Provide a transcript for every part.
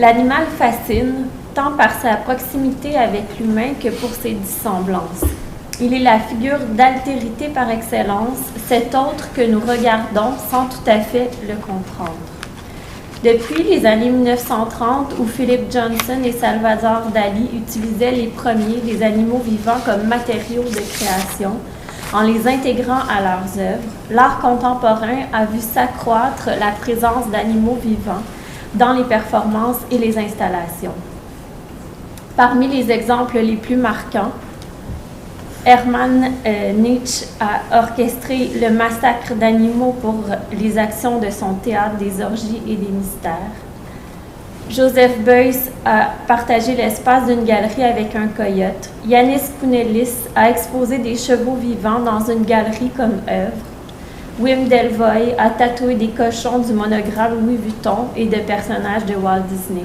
L'animal fascine, tant par sa proximité avec l'humain que pour ses dissemblances. Il est la figure d'altérité par excellence, cet autre que nous regardons sans tout à fait le comprendre. Depuis les années 1930, où Philip Johnson et Salvador Dali utilisaient les premiers des animaux vivants comme matériaux de création, en les intégrant à leurs œuvres, l'art contemporain a vu s'accroître la présence d'animaux vivants dans les performances et les installations. Parmi les exemples les plus marquants, Hermann Nietzsche a orchestré le massacre d'animaux pour les actions de son théâtre des orgies et des mystères. Joseph Beuys a partagé l'espace d'une galerie avec un coyote. Yanis Kounellis a exposé des chevaux vivants dans une galerie comme œuvre. Wim Delvoye a tatoué des cochons du monogramme Louis Vuitton et de personnages de Walt Disney.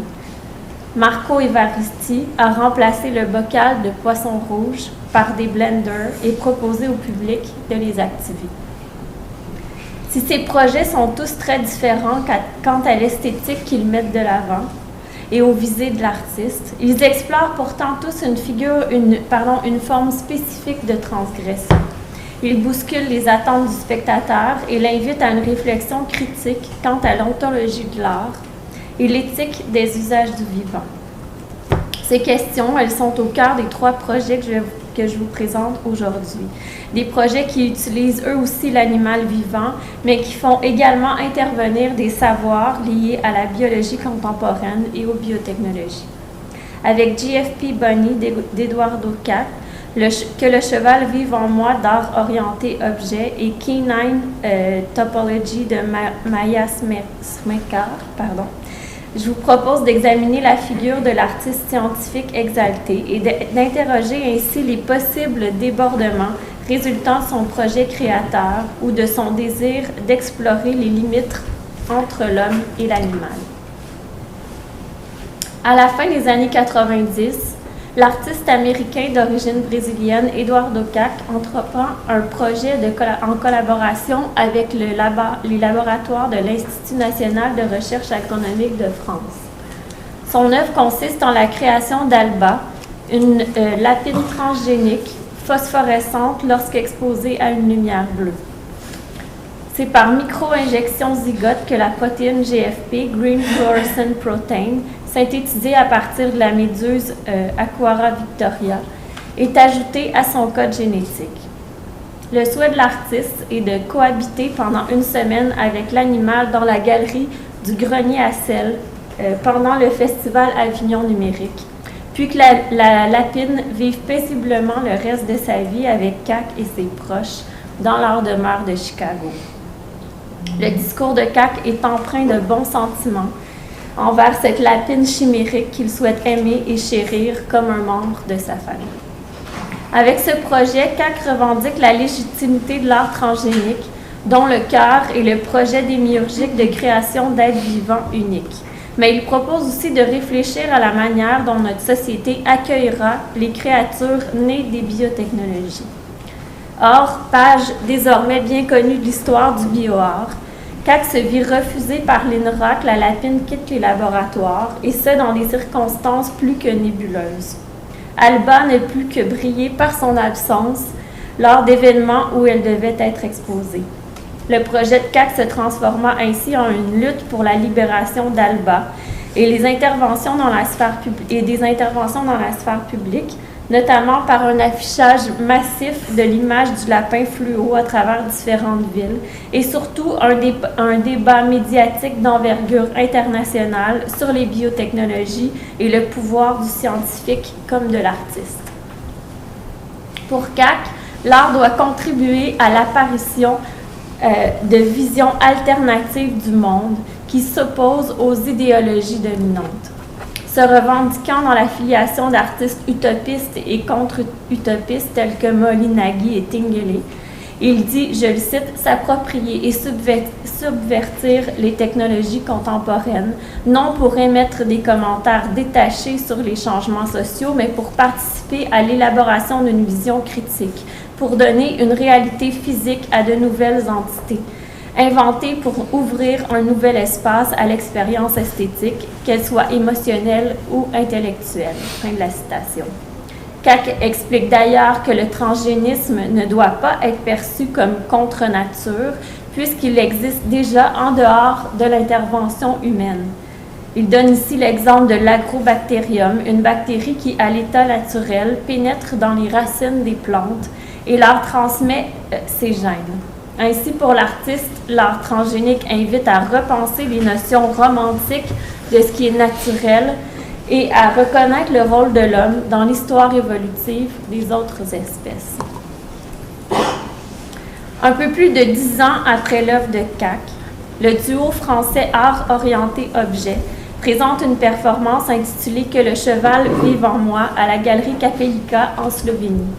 Marco Evaristi a remplacé le bocal de poisson rouge par des blenders et proposé au public de les activer. Si ces projets sont tous très différents quant à l'esthétique qu'ils mettent de l'avant et aux visées de l'artiste, ils explorent pourtant tous une forme spécifique de transgression. Ils bousculent les attentes du spectateur et l'invitent à une réflexion critique quant à l'ontologie de l'art et l'éthique des usages du vivant. Ces questions, elles sont au cœur des 3 projets que je vous présente aujourd'hui. Des projets qui utilisent eux aussi l'animal vivant, mais qui font également intervenir des savoirs liés à la biologie contemporaine et aux biotechnologies. Avec GFP Bunny d'Eduardo Kac, Que le cheval vive en moi d'art orienté objet et Canine Topology de Maya Smekar, je vous propose d'examiner la figure de l'artiste scientifique exalté et d'interroger ainsi les possibles débordements résultant de son projet créateur ou de son désir d'explorer les limites entre l'homme et l'animal. À la fin des années 90, l'artiste américain d'origine brésilienne Eduardo Kac entreprend un projet en collaboration avec les laboratoires de l'Institut national de recherche agronomique de France. Son œuvre consiste en la création d'Alba, une lapine transgénique phosphorescente lorsqu'exposée à une lumière bleue. C'est par micro-injection zygote que la protéine GFP, Green Fluorescent Protein, synthétisée à partir de la méduse Aquara victoria, est ajoutée à son code génétique. Le souhait de l'artiste est de cohabiter pendant une semaine avec l'animal dans la galerie du Grenier à sel pendant le festival Avignon numérique, puis que la lapine vive paisiblement le reste de sa vie avec Kac et ses proches dans leur demeure de Chicago. Le discours de Kac est empreint de bons sentiments envers cette lapine chimérique qu'il souhaite aimer et chérir comme un membre de sa famille. Avec ce projet, Kac revendique la légitimité de l'art transgénique, dont le cœur est le projet démiurgique de création d'êtres vivants uniques. Mais il propose aussi de réfléchir à la manière dont notre société accueillera les créatures nées des biotechnologies. Or, page désormais bien connue de l'histoire du bioart, Kac se vit refuser par l'INRA que la lapine quitte les laboratoires, et ce dans des circonstances plus que nébuleuses. Alba ne put que briller par son absence lors d'événements où elle devait être exposée. Le projet de Kac se transforma ainsi en une lutte pour la libération d'Alba et des interventions dans la sphère publique, notamment par un affichage massif de l'image du lapin fluo à travers différentes villes et surtout un débat médiatique d'envergure internationale sur les biotechnologies et le pouvoir du scientifique comme de l'artiste. Pour Kac, l'art doit contribuer à l'apparition de visions alternatives du monde qui s'opposent aux idéologies dominantes. Se revendiquant dans la filiation d'artistes utopistes et contre-utopistes tels que Molinagui et Tinguely, il dit, je le cite, « s'approprier et subvertir les technologies contemporaines, non pour émettre des commentaires détachés sur les changements sociaux, mais pour participer à l'élaboration d'une vision critique, pour donner une réalité physique à de nouvelles entités. inventée pour ouvrir un nouvel espace à l'expérience esthétique, qu'elle soit émotionnelle ou intellectuelle. Fin de la citation. Cac explique d'ailleurs que le transgénisme ne doit pas être perçu comme contre nature, puisqu'il existe déjà en dehors de l'intervention humaine. Il donne ici l'exemple de l'agrobactérium, une bactérie qui, à l'état naturel, pénètre dans les racines des plantes et leur transmet ses gènes. Ainsi, pour l'artiste, l'art transgénique invite à repenser les notions romantiques de ce qui est naturel et à reconnaître le rôle de l'homme dans l'histoire évolutive des autres espèces. Un peu plus de 10 ans après l'œuvre de Cac, le duo français Art Orienté Objet présente une performance intitulée « Que le cheval vive en moi » à la Galerie Kapelica en Slovénie.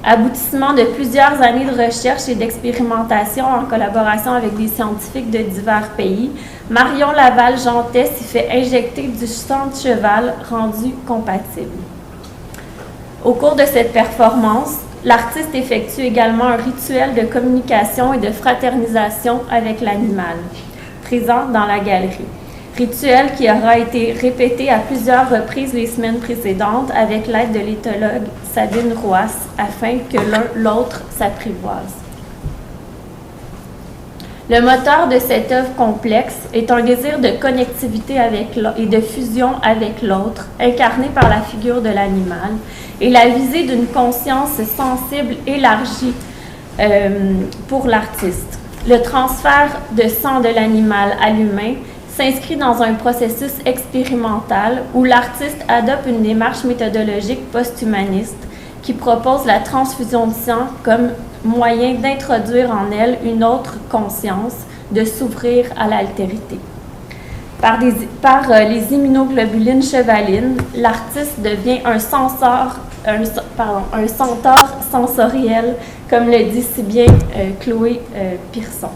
Aboutissement de plusieurs années de recherche et d'expérimentation en collaboration avec des scientifiques de divers pays, Marion Laval-Jeantet s'y fait injecter du sang de cheval rendu compatible. Au cours de cette performance, l'artiste effectue également un rituel de communication et de fraternisation avec l'animal, présent dans la galerie. Rituel qui aura été répété à plusieurs reprises les semaines précédentes avec l'aide de l'éthologue Sabine Roas afin que l'un l'autre s'apprivoise. Le moteur de cette œuvre complexe est un désir de connectivité avec et de fusion avec l'autre, incarné par la figure de l'animal, et la visée d'une conscience sensible élargie pour l'artiste. Le transfert de sang de l'animal à l'humain s'inscrit dans un processus expérimental où l'artiste adopte une démarche méthodologique post-humaniste qui propose la transfusion de sang comme moyen d'introduire en elle une autre conscience, de s'ouvrir à l'altérité. Par les immunoglobulines chevalines, l'artiste devient un centaure sensoriel, comme le dit si bien Chloé Pearson.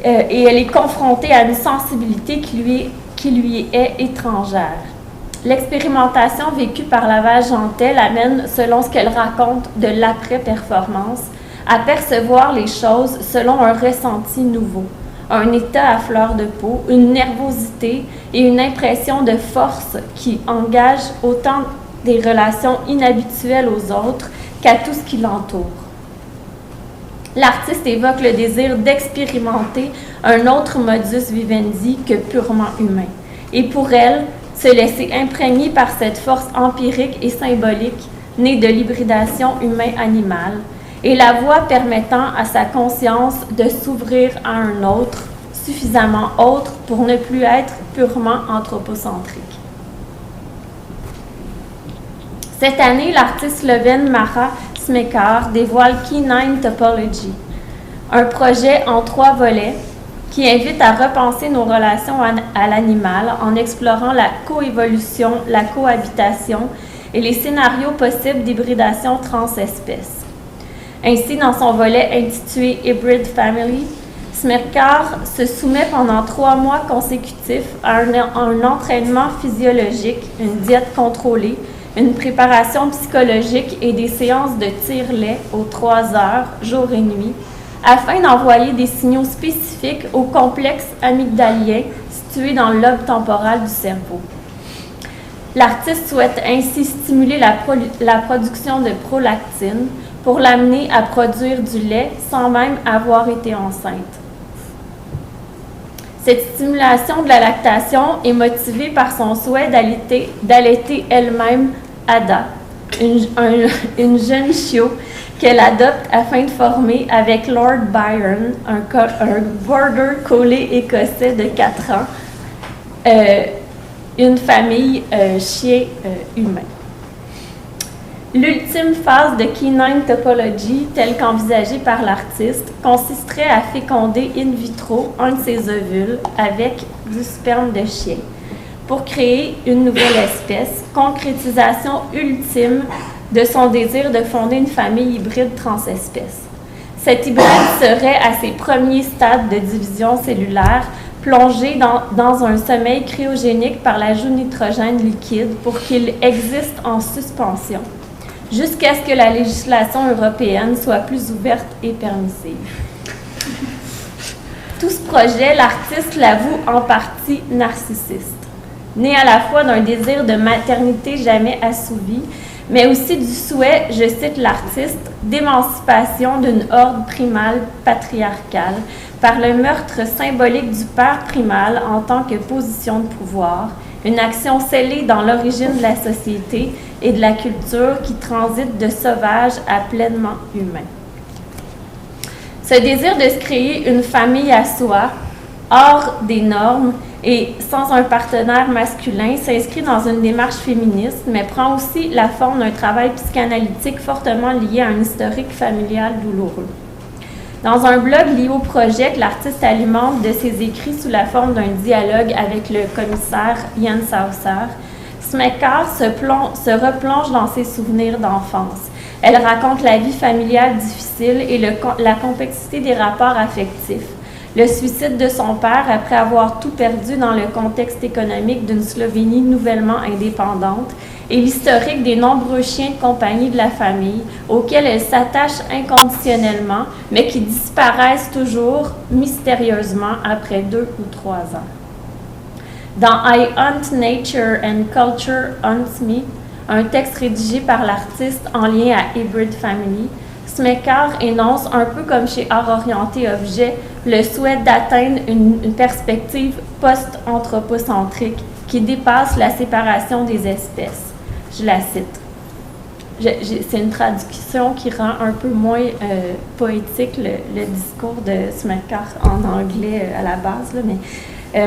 Et elle est confrontée à une sensibilité qui lui est étrangère. L'expérimentation vécue par Laval-Jeantet l'amène, selon ce qu'elle raconte de l'après-performance, à percevoir les choses selon un ressenti nouveau, un état à fleur de peau, une nervosité et une impression de force qui engage autant des relations inhabituelles aux autres qu'à tout ce qui l'entoure. L'artiste évoque le désir d'expérimenter un autre modus vivendi que purement humain. Et pour elle, se laisser imprégner par cette force empirique et symbolique née de l'hybridation humain-animal et la voie permettant à sa conscience de s'ouvrir à un autre, suffisamment autre pour ne plus être purement anthropocentrique. Cette année, l'artiste slovène Mara Smekar dévoile Canine Topology, un projet en 3 volets qui invite à repenser nos relations à l'animal en explorant la coévolution, la cohabitation et les scénarios possibles d'hybridation transespèces. Ainsi, dans son volet intitulé Hybrid Family, Smekar se soumet pendant 3 mois consécutifs à un entraînement physiologique, une diète contrôlée, une préparation psychologique et des séances de tire-lait aux 3 heures, jour et nuit, afin d'envoyer des signaux spécifiques au complexe amygdalien situé dans le lobe temporal du cerveau. L'artiste souhaite ainsi stimuler la production de prolactine pour l'amener à produire du lait sans même avoir été enceinte. Cette stimulation de la lactation est motivée par son souhait d'allaiter elle-même Ada, une jeune chiot qu'elle adopte afin de former avec Lord Byron, un border collie écossais de 4 ans, une famille chien-humain. L'ultime phase de Canine Topology, telle qu'envisagée par l'artiste, consisterait à féconder in vitro un de ses ovules avec du sperme de chien pour créer une nouvelle espèce, concrétisation ultime de son désir de fonder une famille hybride transespèce. Cette hybride serait à ses premiers stades de division cellulaire, plongé dans un sommeil cryogénique par l'ajout de nitrogène liquide pour qu'il existe en suspension, jusqu'à ce que la législation européenne soit plus ouverte et permissive. Tout ce projet, l'artiste l'avoue en partie narcissiste, né à la fois d'un désir de maternité jamais assouvi, mais aussi du souhait, je cite l'artiste, d'émancipation d'une horde primale patriarcale par le meurtre symbolique du père primal en tant que position de pouvoir, une action scellée dans l'origine de la société et de la culture qui transite de sauvage à pleinement humain. Ce désir de se créer une famille à soi, hors des normes et sans un partenaire masculin, s'inscrit dans une démarche féministe, mais prend aussi la forme d'un travail psychanalytique fortement lié à un historique familial douloureux. Dans un blog lié au projet que l'artiste alimente de ses écrits sous la forme d'un dialogue avec le commissaire Ian Saucer, Smecker se replonge dans ses souvenirs d'enfance. Elle raconte la vie familiale difficile et la complexité des rapports affectifs, le suicide de son père après avoir tout perdu dans le contexte économique d'une Slovénie nouvellement indépendante et l'historique des nombreux chiens de compagnie de la famille auxquels elle s'attache inconditionnellement, mais qui disparaissent toujours mystérieusement après 2 ou 3 ans. Dans I Hunt Nature and Culture Hunts Me, un texte rédigé par l'artiste en lien à Hybrid Family, Smecker énonce, un peu comme chez Art Orienté Objet, le souhait d'atteindre une perspective post-anthropocentrique qui dépasse la séparation des espèces. Je la cite. C'est une traduction qui rend un peu moins poétique le discours de Smecker en anglais à la base, là, mais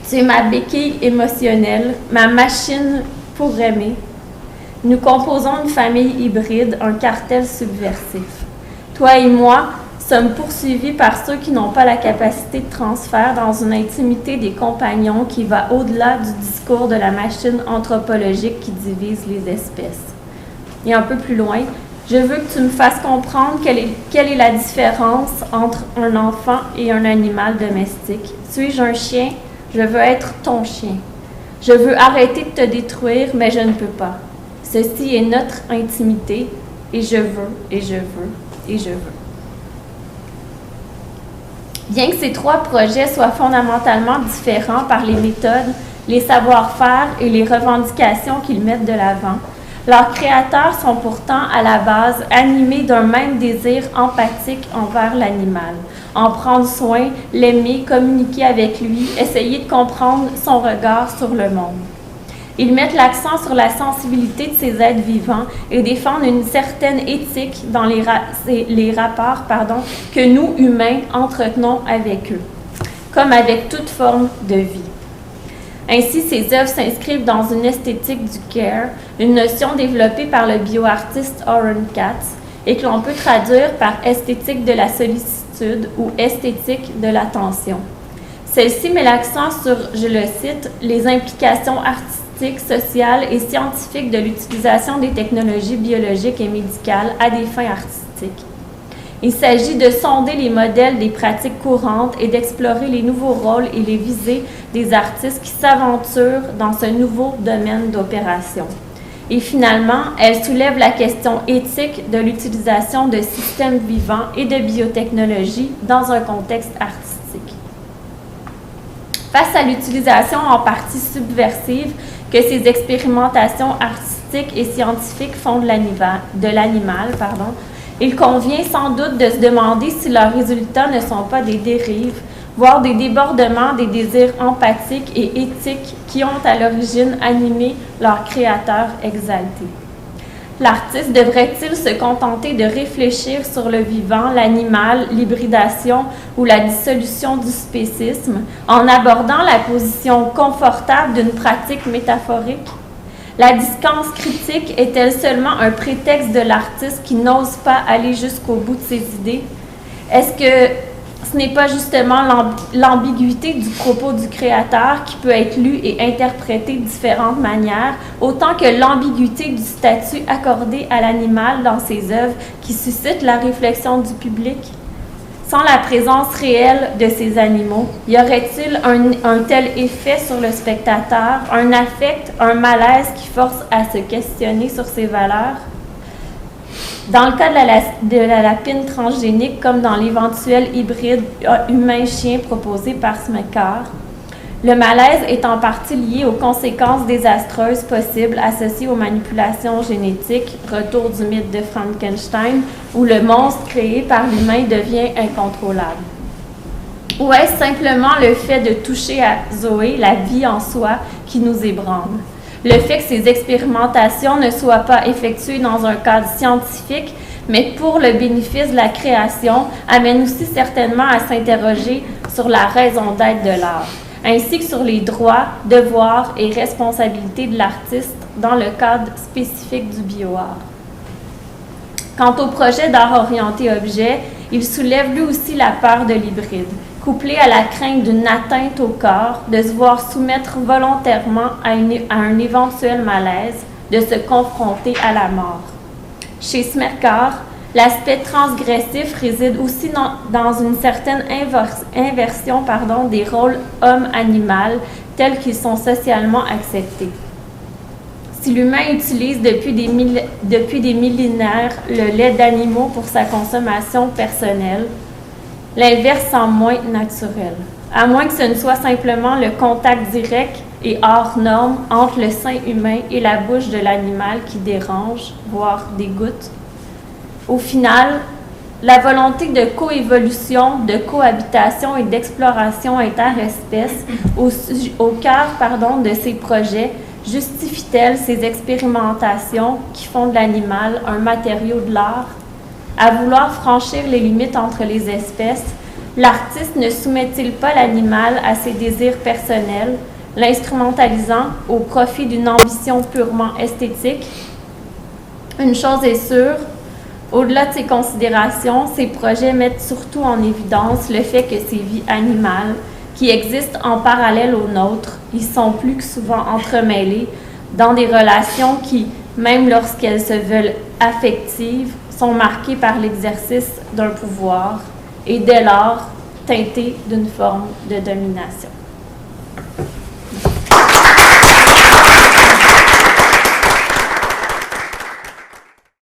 tu es ma béquille émotionnelle, ma machine pour aimer. Nous composons une famille hybride, un cartel subversif. Toi et moi sommes poursuivis par ceux qui n'ont pas la capacité de transfert dans une intimité des compagnons qui va au-delà du discours de la machine anthropologique qui divise les espèces. Et un peu plus loin, je veux que tu me fasses comprendre quelle est la différence entre un enfant et un animal domestique. Suis-je un chien? Je veux être ton chien. Je veux arrêter de te détruire, mais je ne peux pas. Ceci est notre intimité, et je veux, et je veux, et je veux. Bien que ces 3 projets soient fondamentalement différents par les méthodes, les savoir-faire et les revendications qu'ils mettent de l'avant, leurs créateurs sont pourtant à la base animés d'un même désir empathique envers l'animal. En prendre soin, l'aimer, communiquer avec lui, essayer de comprendre son regard sur le monde. Ils mettent l'accent sur la sensibilité de ces êtres vivants et défendent une certaine éthique dans les rapports que nous, humains, entretenons avec eux, comme avec toute forme de vie. Ainsi, ces œuvres s'inscrivent dans une esthétique du care, une notion développée par le bioartiste Oren Katz et que l'on peut traduire par esthétique de la sollicitude ou esthétique de l'attention. Celle-ci met l'accent sur, je le cite, les implications artistiques, sociales et scientifiques de l'utilisation des technologies biologiques et médicales à des fins artistiques. Il s'agit de sonder les modèles des pratiques courantes et d'explorer les nouveaux rôles et les visées des artistes qui s'aventurent dans ce nouveau domaine d'opération. Et finalement, elle soulève la question éthique de l'utilisation de systèmes vivants et de biotechnologie dans un contexte artistique. Face à l'utilisation en partie subversive que ces expérimentations artistiques et scientifiques font de l'animal, il convient sans doute de se demander si leurs résultats ne sont pas des dérives, voire des débordements des désirs empathiques et éthiques qui ont à l'origine animé leurs créateurs exaltés. L'artiste devrait-il se contenter de réfléchir sur le vivant, l'animal, l'hybridation ou la dissolution du spécisme en abordant la position confortable d'une pratique métaphorique? La distance critique est-elle seulement un prétexte de l'artiste qui n'ose pas aller jusqu'au bout de ses idées? Est-ce que ce n'est pas justement l'ambiguïté du propos du créateur qui peut être lue et interprétée de différentes manières, autant que l'ambiguïté du statut accordé à l'animal dans ses œuvres qui suscite la réflexion du public? Sans la présence réelle de ces animaux, y aurait-il un tel effet sur le spectateur, un affect, un malaise qui force à se questionner sur ses valeurs? Dans le cas de la lapine transgénique, comme dans l'éventuel hybride humain-chien proposé par Smecker, le malaise est en partie lié aux conséquences désastreuses possibles associées aux manipulations génétiques, retour du mythe de Frankenstein, où le monstre créé par l'humain devient incontrôlable. Ou est-ce simplement le fait de toucher à Zoé, la vie en soi, qui nous ébranle? Le fait que ces expérimentations ne soient pas effectuées dans un cadre scientifique, mais pour le bénéfice de la création, amène aussi certainement à s'interroger sur la raison d'être de l'art, ainsi que sur les droits, devoirs et responsabilités de l'artiste dans le cadre spécifique du bioart. Quant au projet d'art orienté objet, il soulève lui aussi la peur de l'hybride, couplée à la crainte d'une atteinte au corps, de se voir soumettre volontairement à un éventuel malaise, de se confronter à la mort. Chez Smecker, l'aspect transgressif réside aussi dans une certaine inversion des rôles homme-animal tels qu'ils sont socialement acceptés. Si l'humain utilise depuis des millénaires le lait d'animaux pour sa consommation personnelle, l'inverse semble moins naturel, à moins que ce ne soit simplement le contact direct et hors norme entre le sein humain et la bouche de l'animal qui dérange, voire dégoûte. Au final, la volonté de coévolution, de cohabitation et d'exploration interespèces au cœur de ces projets justifie-t-elle ces expérimentations qui font de l'animal un matériau de l'art? À vouloir franchir les limites entre les espèces, l'artiste ne soumet-il pas l'animal à ses désirs personnels, l'instrumentalisant au profit d'une ambition purement esthétique? Une chose est sûre, au-delà de ces considérations, ces projets mettent surtout en évidence le fait que ces vies animales, qui existent en parallèle aux nôtres, y sont plus que souvent entremêlées dans des relations qui, même lorsqu'elles se veulent affectives, sont marquées par l'exercice d'un pouvoir et dès lors teintées d'une forme de domination.